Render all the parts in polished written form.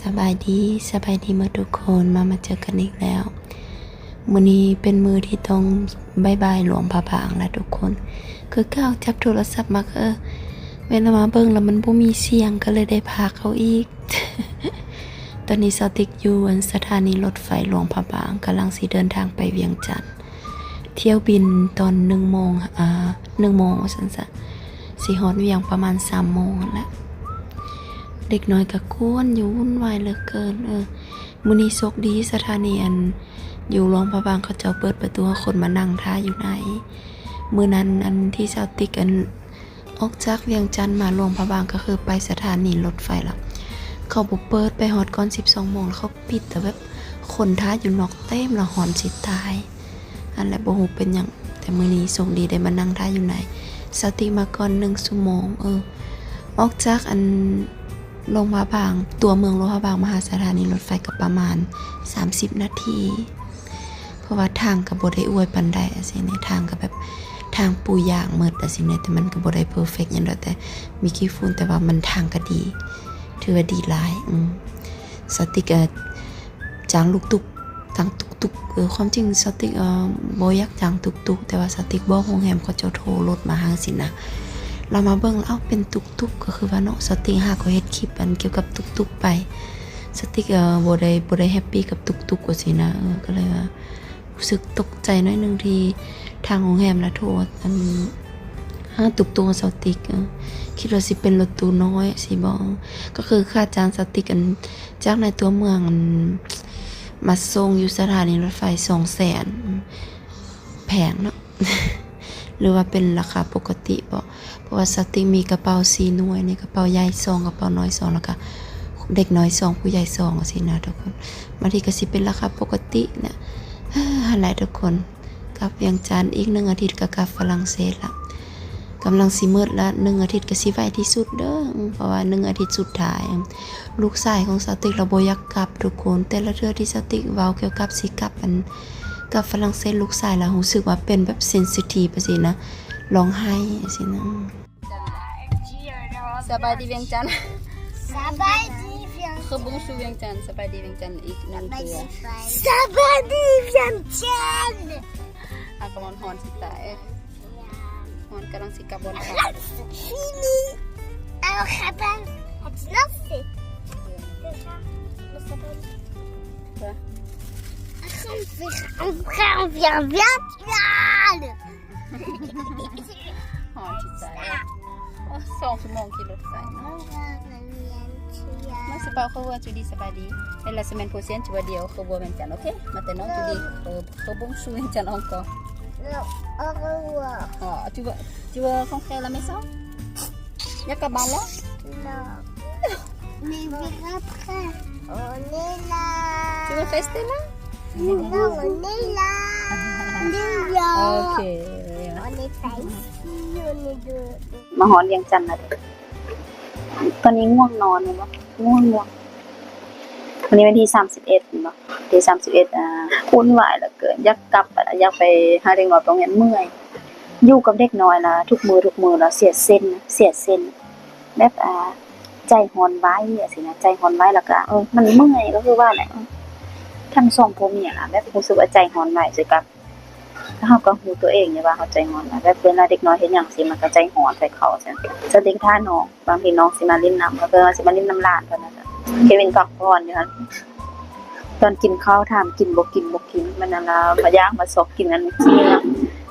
สบายดีเมื่อทุกคนมาเจอกันอีกแล้วมื้อนี้เป็นมือที่ต้องบายบายหลวงพระบางแล้วทุกคนคือก้าวจับโทรศัพท์มาเวลามาเบิ่งแล้วมันบ่มีเสียงก็เลยได้พาเขาอีก ตอนนี้สติกอยู่สถานีรถไฟหลวงพระบางกำลังสิเดินทางไปเวียงจันทน์เที่ยวบินตอน1 โมง1 โมงซั่นซะสิฮอดเวียงประมาณ3 โมงแล้วเด็กน้อยก็กวนอยู่วุ่นวายเหลือเกินมื้อนี้โชคดีสถานีอยู่หลวงพระบางเขาเจ้าเปิดประตูให้คนมานั่งท่าอยู่ไหนมื้อนั้นที่ชาวติกออกจากเวียงจันทน์มาหลวงพระบางก็คือไปสถานีรถไฟแล้วเขาบ่เปิดไปฮอดก่อน12 โมงเขาปิดแต่แบบคนท่าอยู่นอกเต็มแล้วหอนสิตายอันแหละบ่ฮู้เป็นหยังแต่มื้อนี้โชคดีได้มานั่งท่าอยู่ไหนชาวติกมาก่อน1 ชั่วโมงออกจากหลวงพระบางตัวเมืองหลวงพระบางมาหาสถานีรถไฟก็ประมาณ30 นาทีเพราะว่าทางก็บ่ได้อวยปานใดสิในทางก็แบบทางปูยางมืดสิเนี่ยแต่มันก็บ่ได้เพอร์เฟคหยังดอกแต่มีขี้ฝุ่นแต่ว่ามันทางก็ดีถือว่าดีหลายสติกจางลูกตุกทางตุกความจริงสติกบ่อยากจางตุกแต่ว่าสติกบ่โรงแรมเขาจะโทรรถมาหาสินะเรามาเบิ่งแล้วเป็นตุกก็คือว่าเนาะสติกหาเขาเฮ็ดคลิปเกี่ยวกับตุกไปสติกบ่ได้แฮปปี้กับตุกว่าสินะก็เลยว่ารู้สึกตกใจน้อยนึงที่ทางโรงแรมละโทษตุกสติกคิดว่าสิเป็นรถตู้น้อยสิบ่ก็คือค่าจ้างสติกจากในตัวเมืองมาส่งอยู่สถานีรถไฟ 200,000 แพงเนาะ หรือว่าเป็นราคาปกติบ่เพราะว่าสติมีกระเป๋า4 หน่วยในกระเป๋าใหญ่2กระเป๋าน้อย2แล้วก็เด็กน้อย2ผู้ใหญ่2จังซี่นะทุกคนบางทีก็สิเป็นราคาปกติเนี่ยหั่นแหละทุกคนกลับเวียงจันทน์อีก1 อาทิตย์ก็กลับฝรั่งเศสละกำลังสิมืดละ1 อาทิตย์ก็สิไวที่สุดเด้อเพราะว่า1 อาทิตย์สุดท้ายลูกชายของสติกเราบ่อยากกลับทุกคนแต่ละเทื่อที่สติกเว้าเกี่ยวกับสิกลับกับฝรั่งเศสลูกชายแล้วรู้สึกว่าเป็นแบบเซนซิทีฟจังซี่นะร้องไห้จังซี่นะสบายดีเวียงจันทน์ สบายดีเวียง คือบุ้งชูเวียงจันทน์สบายดีเวียงจันทน์อีกนั่นคือ สบายดีเวียงจันทน์ อากำลังฮอนสิตายฮอนกำลังสิกลับบนเขา fini alors Raban het lancé déjà ça s'appelle on vient bien ฮอนสิตาย2 ชั่วโมงขี่รถไฟน้องสิเปาเขาว่าจูดีสบายดีในละสเมนโพเซียนจูว่าเดียวเขาบัวเวียงจันทน์โอเคมาแต่น้องจูดีเขาบุ้งชูเวียงจันทน์องก็ au revoir tu veux rentrer à la maison il y a qu'à là non mais vers après on est là tu veux rester là non on est là on est là ok on est pas ici on est deux มาฮอนเวียงจันทน์นะตอนนี้ง่วงนอนเลยปะง่วงวันนี้วันที่31เนาะที่31วุ่นวายเหลือเกินอยากกลับอยากไปหาเด็กน้อยตรงนี้เมื่อยอยู่กับเด็กน้อยล่ะทุกมือแล้วเสียเส้นแบบใจหอนไว้สินะใจหอนไว้แล้วก็มันเมื่อยก็คือว่าแหละทั้ง2ผัวเมียล่ะแบบรู้สึกว่าใจหอนไว้สิกับถ้าเฮาก็ฮู้ตัวเองว่าเฮาใจหอนแบบเวลาเด็กน้อยเฮ็ดหยังสิมันก็ใจหอนใส่เขาซั่นสติกท่าน้องบางทีน้องสิมาเล่นน้ำก็สิมาเล่นน้ำหลานเท่านั้นเควินพักผ่อนอยู่หั่นตอนกินข้าวถามกินบ่กินมันนั่นล่ะมาย่างมาซอกกินอันนี้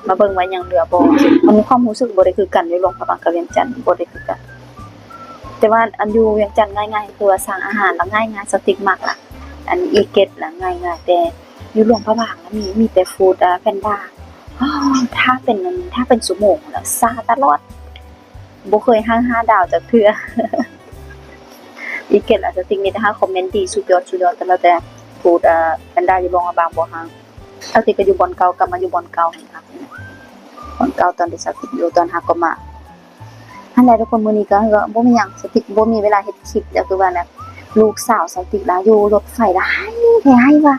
มาเบิ่งว่ายังเหลือบ่มันมีความรู้สึกบ่ได้คือกันอยู่โรงพยาบาลกับเวียงจันทน์บ่ได้คือกันแต่ว่าอันอยู่เวียงจันทน์ง่ายๆคือว่าสั่งอาหารแล้วง่ายๆสติกมักล่ะอันอีเก็ตล่ะง่ายๆแต่อยู่โรงพยาบาลแล้วมีแต่ฟู้ดแพนด้าถ้าเป็นชั่วโมงแล้วซาตลอดบ่เคย5 ดาวจักเทื่ออีเก็ตอาจจะติงมีแต่คอมเมนต์ดีสุดยอดแต่พูดแพนด้าอยู่โรงพยาบาลบ่ฮังเอาติก็อยู่บ่อนเก่ากลับมาอยู่บ่อนเก่าครับบ่อนเก่าตอนที่สติกอยู่ตอนหาก็มาหั่นแหละทุกคนมื้อนี้ก็บ่มีหยังสติกบ่มีเวลาเฮ็ดคลิปแล้วคือว่าน่ะลูกสาวสติกล่ะอยู่รถไฟล่ะให้ว่า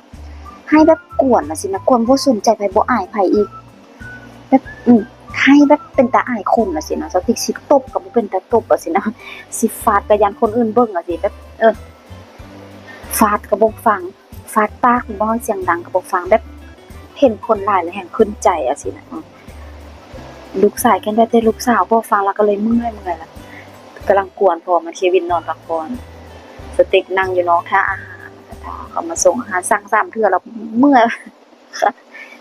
ให้แบบกวนน่ะสินะกวนบ่สนใจไผบ่อายไผอีกแบบให้แบบเป็นตาอายคนน่ะสินะสติกสิตบก็บ่เป็นตาตบอ่ะสินะสิฟาดก็ยันคนอื่นเบิ่งอ่ะสิแบบ ฟาดกระบอกฟังฟาดปากบ่เสียงดังกระบอกฟังแบบเห็นคนหลายแล้วแห่งขึ้นใจอะสินะลูกสายกันได้แต่ลูกสาวบ่ฟังแล้วก็เลยเมื่อยล่ะกำลังกวนพอมันเควินนอนพักผ่อนสติ๊กนั่งอยู่น้องท่าอาหารเขามาส่งอาหารสั่ง3เทื่อแล้วเมื่อย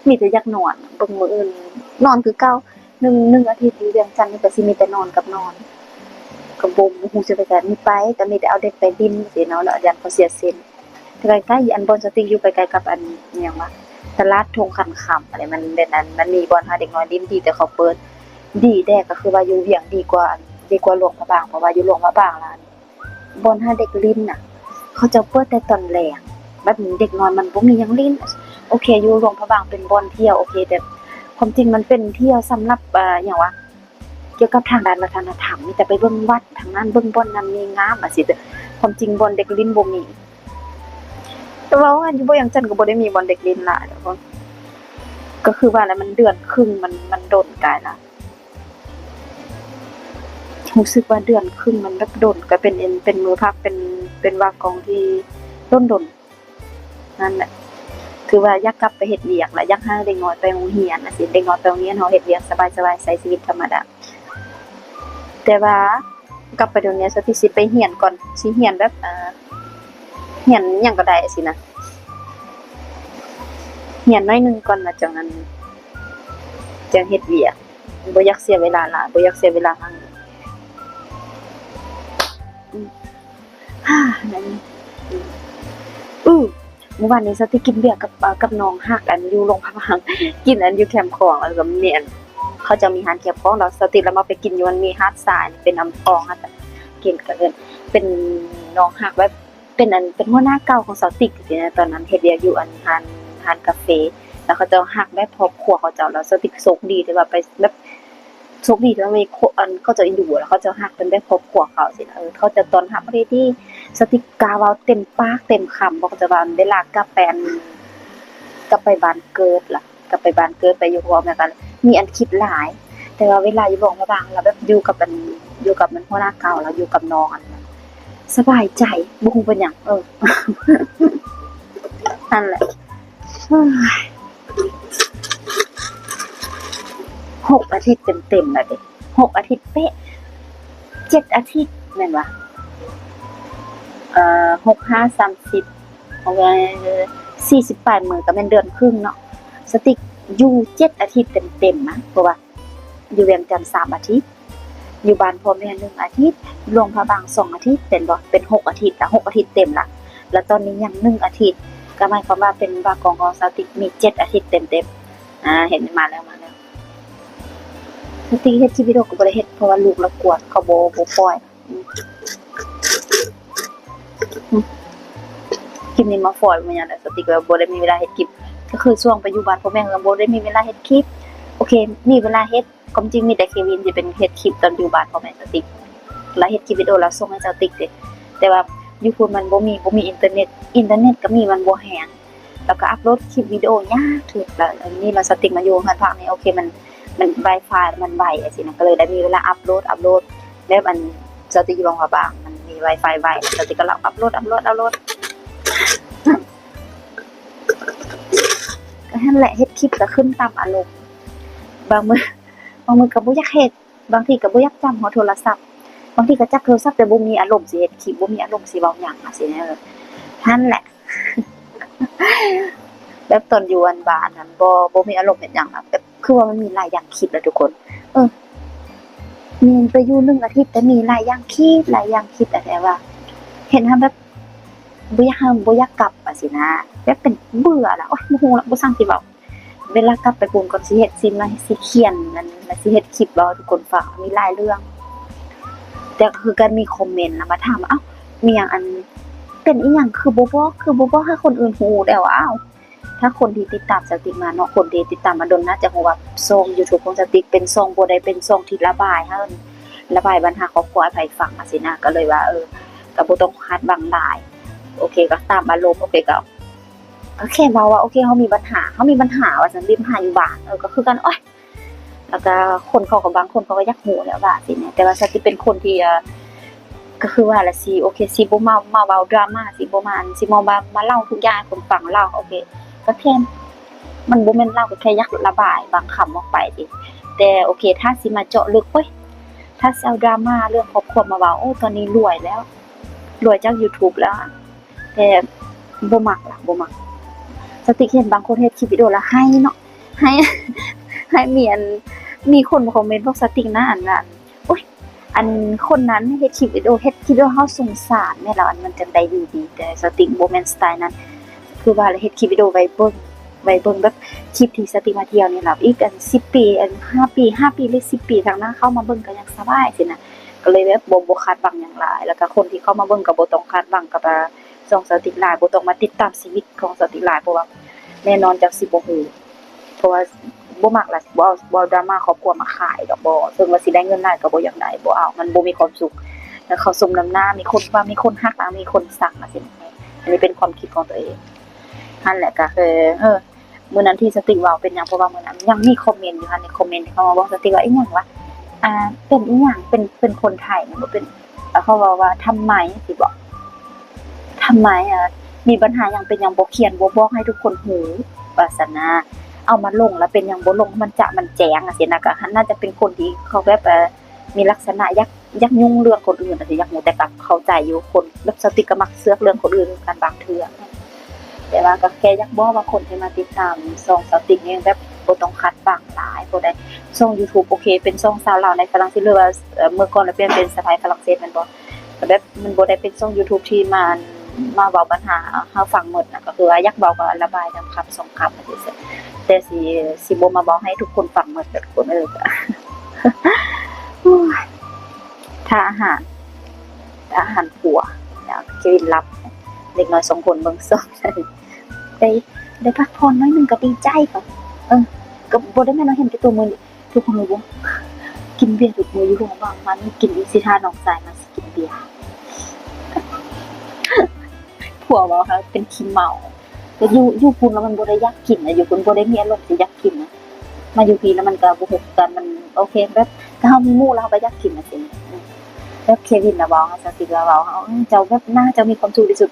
มีแต่อยากนอนเบิ่งมื้ออื่นนอนคือเก่า1อาทิตย์อยู่เวียงจันทน์นี่ก็สิมีแต่นอนกับนอนก็บ่ฮู้สิไปไสมีไปก็มีแต่เอาเด็กไปดินสิเนาะแล้วยันเขาเสียเซนใกล้ๆอันบอนสติ๊กอยู่ใกล้ๆกับอันอิหยังวะตลาดทงคันคำอะไรมันเป็นอันมันมีบอนหาเด็กน้อยดินดีแต่เขาเปิดดีแท้ก็คือว่าอยู่เวียงดีกว่าหลวงพระบางเพราะว่าอยู่หลวงพระบางล่ะบอนหาเด็กลิ้นน่ะเขาจะเปิดแต่ตอนแลงแบบนี้เด็กน้อยมันบ่มีหยังลิ้นโอเคอยู่หลวงพระบางเป็นบ่อนเที่ยวโอเคแต่ความจริงมันเป็นเที่ยวสำหรับหยังวะเกี่ยวกับทางด้านวัฒนธรรมมีแต่ไปเบิ่งวัดทางนั้นเบิ่งบ่อนนั้นมีงามอะสิแต่ความจริงบ่อนเด็กลิ้นบ่มีแต่ว่าอยู่บ่อย่างจันทน์ก็บ่ได้มีบ่อนเด็กลิ้นล่ะเดี๋ยวก็คือว่าแล้วมันเดือนครึ่งมันโดนกายละรู้สึกว่าเดือนครึ่งมันแบบโดนก็เป็นมือพักเป็นว่ากองที่ดนนั่นแหละคือว่าอยากกลับไปเฮ็ดเวียกแล้วอยากหาเด็กน้อยไปโรงเรียนน่ะสิเด็กน้อยไปโรงเรียนเฮาเฮ็ดเวียกสบายๆใช้ชีวิตธรรมดาแต่ว่ากลับไปเดี๋ยวนี้สิไปเรียนก่อนสิเรียนแบบเรียนหยังก็ได้สินะเรียนหน่อยนึงก่อนนะจังนั้นจังเฮ็ดเวียกบ่อยากเสียเวลาหลายบ่อยากเสียเวลาทางนี้นั่นเมื่อวานนี้สติกินเบียร์กับน้องฮักอันอยู่โรงพยาบาลกินอันอยู่แคมป์ของแล้วก็เนียนเขาจะมีร้านแคมป์ของเราสติแล้วมาไปกินอยู่มันมีหาดทรายเป็นน้ำคลองฮะกินกันเป็นน้องฮักแบบเป็นหัวหน้าเก่าของสติกสินะตอนนั้นเฮ็ดเวียกอยู่อันร้านกาแฟแล้วเขาจะฮักแบบครอบครัวเขาเจ้าแล้วสติกโชคดีที่ว่าไปแบบโชคดีที่ว่ามีอันเขาจะอยู่แล้วเขาจะฮักเป็นแบบครอบครัวเขาสินะเขาจะต้อนรับได้ที่สติกกาเว้าเต็มปากเต็มคำบอกจะว่าเวลากลับไปบ้านเกิดล่ะกลับไปบ้านเกิดไปอยู่พร้อมกันมีอันคิดหลาย แต่ว่าเวลาอยู่โรงพยาบาลแล้วแบบอยู่กับมันหัวหน้าเก่าแล้วอยู่กับน้องอันนั้นสบายใจบ่ฮู้เป็นหยังนั่นแหละ6 อาทิตย์เต็มๆแล้วเด้6 อาทิตย์เป๊ะ7 อาทิตย์แม่นบ่6 5 30 48 มื้อก็แม่นเดือนครึ่งเนาะสติกอยู่7 อาทิตย์เต็มๆนะเพราะว่าอยู่เวียงจันทน์3 อาทิตย์อยู่บ้านพ่อแม่1 อาทิตย์โรงพยาบาล2 อาทิตย์เป็นบ่เป็น6 อาทิตย์ละ6 อาทิตย์เต็มละแล้วตอนนี้ยัง1 อาทิตย์ก็หมายความว่าเป็นว่ากองสติกมี7 อาทิตย์เต็มๆเห็นมาแล้วสติกเฮ็ดคลิปวิดีโอก็บ่ได้เฮ็ดเพราะว่าลูกเรากวนเขาบ่ปล่อยคลิปนี้มาฝอยมันอย่างสติกบ่ได้มีเวลาเฮ็ดคลิปก็คือช่วงไปอยู่บ้านพ่อแม่ก็บ่ได้มีเวลาเฮ็ดคลิปโอเคมีเวลาเฮ็ดความจริงมีแต่เควินสิเป็นเฮ็ดคลิปตอนอยู่บ้านพ่อแม่สติกแล้วเฮ็ดคลิปวิดีโอแล้วส่งให้สติกเด้แต่ว่าอยู่พุ่นมันบ่มีอินเทอร์เน็ตก็มีมันบ่แรงแล้วก็อัปโหลดคลิปวิดีโอยากถึกแล้วอันนี้เราสติกมาอยู่หันภาคนี้โอเคมัน Wi-Fi มันไวจังซี่นะก็เลยได้มีเวลาอัปโหลดแล้วอันสติกอยู่โรงพยาบาลมันมี Wi-Fi ไวสติกก็อัปโหลดก็นั่นแหละเฮ็ดคลิปก็ขึ้นตามอารมณ์บางมื้อก็บ่อยากเฮ็ดบางทีก็บ่อยากจำหัวโทรศัพท์บางทีก็จับโทรศัพท์แต่บ่มีอารมณ์สิเฮ็ดคลิปบ่มีอารมณ์สิเว้าหยังจังซี่นะนั่นแหละ แบบตอนอยู่อันบ้านนั้นบ่มีอารมณ์เฮ็ดหยังแบบคือว่ามันมีหลายอย่างคิดแล้วทุกคนมีไปอยู่1 อาทิตย์แต่มีหลายอย่างคิดแต่ว่าเห็นทำแบบบ่อยากกลับสินะแบบเป็นเบื่อแล้วโอ๊ยบ่ฮู้แล้วบ่ซังสิเว้าเวลากลับไปปุ่นก่อนสิเฮ็ดซิมแล้วสิเขียนนั่นแล้วสิเฮ็ดคลิปเว้าทุกคนฟังมีหลายเรื่องแต่คือการมีคอมเมนต์มาถามอ้าวมีหยังอันเป็นอีหยังคือบ่บอกให้คนอื่นฮู้แล้วอ้าวถ้าคนที่ติดตามสติกมาเนาะคนที่ติดตามมาดนน่าจะฮู้ว่าช่อง YouTube ของสติกเป็นช่องบ่ได้เป็นช่องที่ระบายให้ระบายปัญหาครอบครัวให้ไผฟังสินะก็เลยว่าก็บ่ต้องคาดบังหลายโอเคก็ตามอารมณ์โอเคก็แค่เว้าว่าโอเคเฮามีปัญหาว่าซั่นมีปัญหาอยู่บ้านก็คือกันโอ๊ยแล้วก็คนเขาก็บางคนเขาก็อยากฮู้แล้วว่าสิเนี่ยแต่ว่าสติเป็นคนที่ ก็คือว่าละสิโอเคสิบ่มาเว้าดราม่าสิบ่มาอันสิมาเล่าทุกอย่างให้คนฟังเล่าโอเคก็แค่มันบ่แม่นเล่าก็แค่อยากระบายบางคำออกไปสิแต่โอเคถ้าสิมาเจาะลึกเว้ยถ้าสิเอาดราม่าเรื่องครอบครัวมาเว้าโอ้ตอนนี้รวยแล้วรวยจาก YouTube แล้วอะแต่บ่มักล่ะบ่มักสติกเห็นบางคนเฮ็ดคลิปวิดีโอแล้วให้เนาะให้ ให้มีคนมาคอมเมนต์บอกสติกนะอันนั้นโอ๊ยอันคนนั้นเฮ็ดคลิปวิดีโอเฮาสงสารแม่แล้วอันมันจังได๋อยู่ดีแต่สติกบ่แม่นสไตล์นั้นคือว่าเฮ็ดคลิปวิดีโอไว้เบิ่งแบบคลิปที่สติกมาเที่ยวนี่ล่ะอีกอัน10ปีอัน5ปีหรือ10ปีทางหน้าเข้ามาเบิ่งก็ยังสบายสินะก็เลยแบบบ่คาดหวังหยังหลายแล้วก็คนที่เข้ามาเบิ่งก็บ่ต้องคาดหวังกับช่องสติกหลายบ่ต้องมาติดตามชีวิตของสติกหลายเพราะว่าแน่นอนจักสิบ่ฮู้เพราะว่าบ่มักล่ะบ่ดราม่าครอบครัวมาขายดอกบ่ซึ่งว่าสิได้เงินหลายก็บ่อยากได้บ่เอามันบ่มีความสุขแล้วเขาสมน้ำหน้ามีคนว่ามีคนฮักมีคนซักสิอันนี้เป็นความคิดของตัวเองนั่นแหละก็คือมื้อนั้นที่สติกเว้าเป็นหยังเพราะว่ามื้อนั้นยังมีคอมเมนต์อยู่ค่ะในคอมเมนต์ที่เขามาบอกสติกว่าอีหยังวะเป็นอีหยังเป็นคนไทยมันบ่เป็นเขาว่าทำไมสิบอกทำไมมีปัญหาหยังเป็นหยังบ่เขียนบ่บอกให้ทุกคนฮู้ว่าซั่นนะเอามาลงแล้วเป็นหยังบ่ลงมันแจ้งสินะก็น่าจะเป็นคนที่เขาแบบมีลักษณะยักยุ่งเรื่องคนอื่นสิอยากฮู้แต่ก็เข้าใจอยู่คนแบบสติกก็มักเสือกเรื่องคนอื่นกันบางเทื่อแต่ว่าก็แค่อยากบอกว่าคนที่มาติดตามช่องสติกนี่แบบบ่ต้องคาดหวังหลายบ่ได้ช่อง YouTube โอเคเป็นช่องชาวลาวในฝรั่งเศสหรือว่าเมื่อก่อนแล้วเป็นสไตล์ฝรั่งเศสแม่นบ่ก็แบบมันบ่ได้เป็นช่อง YouTube ที่มาเว้าปัญหาเฮาฟังหมดนะก็คือว่าอยากเว้าก็ระบายนำคำ2คำจังซี่แต่สิบ่มาเว้าให้ทุกคนฟังหมดทุกคนก็ถ้าอาหารผัวอยากกินลับเด็กน้อย2คนเบิ่งซ่องได้พักผ่อนน้อยนึงก็ดีใจก็ก็บ่ได้แม่นว่าเห็นแต่ตัวมื้อทุกคนรู้บ่กินเบียร์ทุกมื้ออยู่โรงบาลมันกินอีกสิท่าน้องชายมันสิกินเบียร์ผัวว่าเขาเป็นขี้เมาแต่อยู่พุ่นแล้วมันบ่ได้อยากกินอยู่พุ่นบ่ได้มีอารมณ์สิอยากกินมาอยู่พี่แล้วมันก็บ่ฮู้กันมันโอเคแบบถ้าเฮามีหมู่แล้วเฮาก็อยากกินสิแบบเควินน่ะเว้าสติกแล้วเว้าเฮาเจ้าแบบน่าจะมีความสุขที่สุด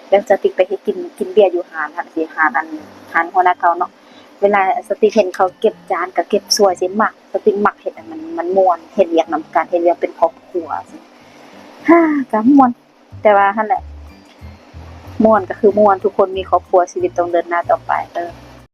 แล้วสติกไปเฮ็ดกินเบียร์อยู่หาดสิหาดหัวหน้าเขาเนาะเวลาสติกเห็นเขาเก็บจานก็เก็บสวยสิมักสติกมักเฮ็ดมันม่วนเฮ็ดเวียกนำกันเฮ็ดเวียกเป็นครอบครัวสิก็ม่วนแต่ว่าหั่นแหละม่วนก็คือม่วนทุกคนมีครอบครัวชีวิตต้องเดินหน้าต่อไป